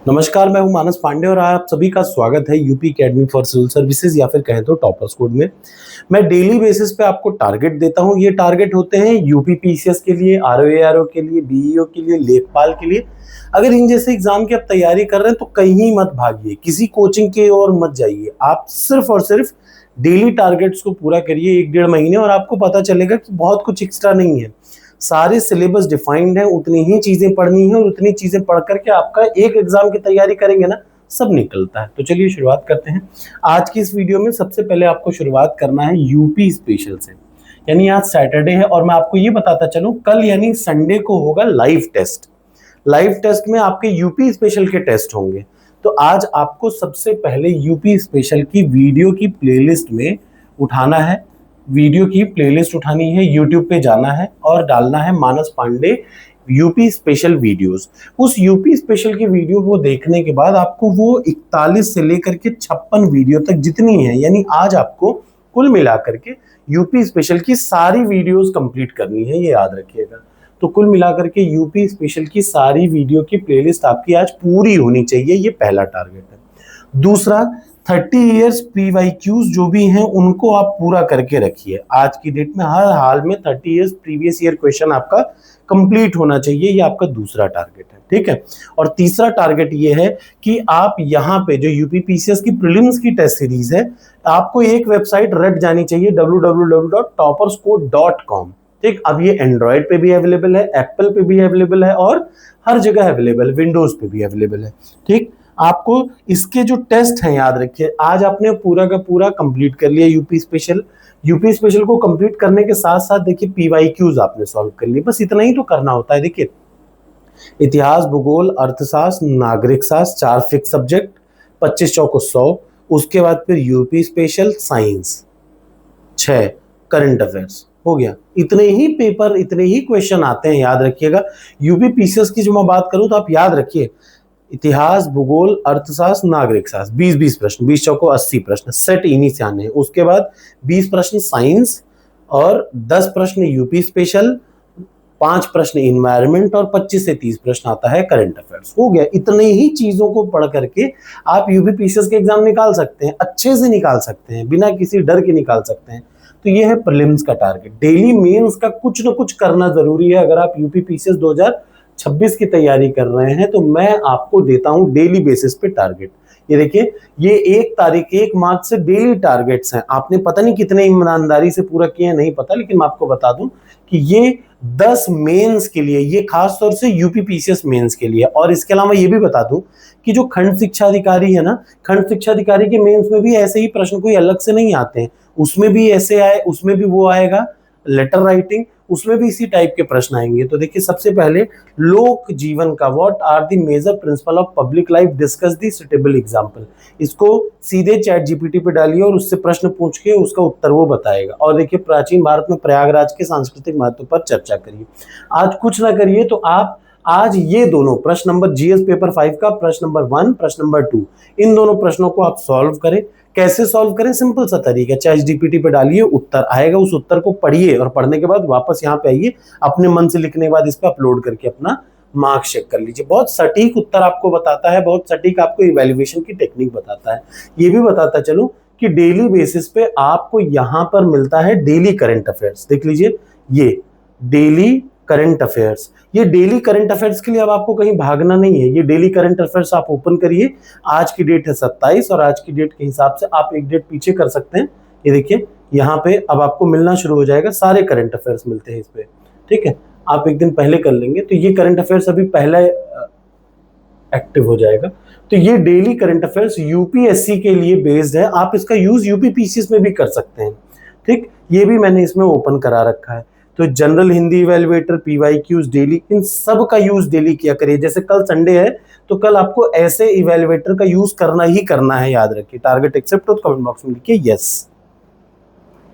नमस्कार, मैं हूं मानस पांडे और आप सभी का स्वागत है UP academy for civil services या फिर कहें तो टॉपर्स कोड में। मैं डेली बेसिस पे आपको टारगेट देता हूं। ये टारगेट होते हैं यूपी पीसीएस के लिए, आरओ के लिए, बीईओ के लिए, लेखपाल के लिए। अगर इन जैसे एग्जाम की आप तैयारी कर रहे हैं तो कहीं मत भागिए, किसी कोचिंग की ओर मत जाइए। आप सिर्फ और सिर्फ डेली टारगेट्स को पूरा करिए 1-1.5 महीने और आपको पता चलेगा कि बहुत कुछ एक्स्ट्रा नहीं है। सारे सिलेबस डिफाइंड है, उतनी ही चीजें पढ़नी है और उतनी चीजें पढ़ करके आपका एक एग्जाम की तैयारी करेंगे ना, सब निकलता है। तो चलिए शुरुआत करते हैं। आज की इस वीडियो में सबसे पहले आपको शुरुआत करना है यूपी स्पेशल से। यानी आज सैटरडे है और मैं आपको ये बताता चलूं, कल यानी संडे को होगा लाइव टेस्ट। लाइव टेस्ट में आपके यूपी स्पेशल के टेस्ट होंगे। तो आज आपको सबसे पहले यूपी स्पेशल की वीडियो की प्लेलिस्ट में उठाना है, वीडियो की प्लेलिस्ट उठानी है, यूट्यूब पे जाना है और डालना है मानस पांडे यूपी स्पेशल वीडियोस। उस यूपी स्पेशल की वीडियो को देखने के बाद आपको वो 41 से लेकर के 56 वीडियो तक जितनी है, यानी आज आपको कुल मिलाकर के यूपी स्पेशल की सारी वीडियोस कंप्लीट करनी है, ये याद रखिएगा। तो कुल मिलाकर के यूपी स्पेशल की सारी वीडियो की प्लेलिस्ट आपकी आज पूरी होनी चाहिए, ये पहला टारगेट है। दूसरा, 30 इयर्स पीवाईक्यूज जो भी हैं उनको आप पूरा करके रखिए। आज की डेट में हर हाल में 30 इयर्स प्रीवियस ईयर क्वेश्चन आपका कंप्लीट होना चाहिए, ये आपका दूसरा टारगेट है, ठीक है। और तीसरा टारगेट ये है कि आप यहाँ पे जो यूपी पीसीएस की प्रीलिम्स की टेस्ट सीरीज है, आपको एक वेबसाइट रट जानी चाहिए www.topperscode.com। ठीक, अब ये एंड्रॉयड पे भी अवेलेबल है, एप्पल पे भी अवेलेबल है और हर जगह अवेलेबल है, विंडोज पे भी अवेलेबल है। ठीक, आपको इसके जो टेस्ट हैं याद रखिए। आज आपने पूरा का पूरा कंप्लीट कर लिया यूपी स्पेशल। यूपी स्पेशल को कंप्लीट करने के साथ साथ देखिए पीवाईक्यूज आपने सॉल्व कर लिए, बस इतना ही तो करना होता है। देखिए, इतिहास, भूगोल, अर्थशास्त्र, नागरिक शास्त्र, 4 फिक्स सब्जेक्ट, 25 चौको 100। उसके बाद फिर UP special, science, 6 current affairs, हो गया। इतने ही पेपर, इतने ही क्वेश्चन आते हैं, याद रखिएगा। यूपी पीसीएस की जो मैं बात करूं तो आप याद रखिए, इतिहास, भूगोल, अर्थशास्त्र, नागरिक शास्त्र, 20-20 प्रश्न, 20 चौको 80 प्रश्न सेट इन्हीं से आने हैं। उसके बाद 20 प्रश्न साइंस और 10 प्रश्न यूपी स्पेशल, 5 प्रश्न इन्वायरमेंट और 25 से 30 प्रश्न आता है करंट अफेयर्स, हो गया। इतने ही चीजों को पढ़ करके आप यूपी पीसीएस के एग्जाम निकाल सकते हैं, अच्छे से निकाल सकते हैं, बिना किसी डर के निकाल सकते हैं। तो ये है प्रीलिम्स का टारगेट। डेली मेंस का कुछ ना कुछ करना जरूरी है। अगर आप यूपी पीसीएस 2026 की तैयारी कर रहे हैं तो मैं आपको देता हूं डेली बेसिस पे टारगेट। ये देखिए, ये 1 तारीख 1 मार्च से डेली टारगेट्स हैं। आपने पता नहीं कितने ईमानदारी से पूरा किए हैं, नहीं पता, लेकिन मैं आपको बता दूं कि ये 10 मेंस के लिए, ये खास तौर से यूपी पीसीएस मेंस के लिए। और इसके अलावा ये भी बता दूं कि जो खंड शिक्षा अधिकारी है ना, खंड शिक्षा अधिकारी के मेंस में भी ऐसे ही प्रश्न कोई अलग से नहीं आते हैं, उसमें भी ऐसे आए, उसमें भी वो आएगा लेटर राइटिंग, उसमें भी इसी टाइप के प्रश्न आएंगे। तो देखिए, सबसे पहले लोक जीवन का, what are the major principle of public life, discuss the suitable example. इसको सीधे चैट जीपीटी पे डालिए और उससे प्रश्न पूछ के उसका उत्तर वो बताएगा। और देखिए, प्राचीन भारत में प्रयागराज के सांस्कृतिक महत्व पर चर्चा करिए। आज कुछ ना करिए तो आप आज ये दोनों प्रश्न नंबर जीएस पेपर 5 का प्रश्न नंबर 1, प्रश्न नंबर 2, इन दोनों प्रश्नों को आप सॉल्व करें। कैसे सॉल्व करें? सिंपल सा तरीका, चैट जीपीटी पे डालिए, उत्तर आएगा, उस उत्तर को पढ़िए और पढ़ने के बाद वापस यहाँ पे आइए, अपने मन से लिखने के बाद इस पे अपलोड करके अपना मार्क्स चेक कर लीजिए। बहुत सटीक उत्तर आपको बताता है, बहुत सटीक आपको इवैल्यूएशन की टेक्निक बताता है। ये भी बताता चलूं कि डेली बेसिस पे आपको यहाँ पर मिलता है डेली करंट अफेयर्स। देख लीजिए, ये डेली करंट अफेयर्स, ये डेली करंट अफेयर्स के लिए अब आपको कहीं भागना नहीं है। ये डेली करंट अफेयर्स आप ओपन करिए, आज की डेट है 27 और आज की डेट के हिसाब से आप एक डेट पीछे कर सकते हैं। ये देखिए, यहाँ पे अब आपको मिलना शुरू हो जाएगा, सारे करंट अफेयर्स मिलते हैं इस पे, ठीक है। आप एक दिन पहले कर लेंगे तो ये करंट अफेयर्स अभी पहला एक्टिव हो जाएगा। तो ये डेली करंट अफेयर्स यूपीएससी के लिए बेस्ड है, आप इसका यूज यूपी पीसीएस में भी कर सकते हैं, ठीक। ये भी मैंने इसमें ओपन करा रखा है। तो general Hindi evaluator, PYQs daily, इन सब का यूज डेली किया करिए। जैसे कल संडे है तो कल आपको ऐसे इवैल्यूएटर का यूज करना ही करना है, याद रखिए। टारगेट एक्सेप्ट हो तो कमेंट बॉक्स में लिखिए यस।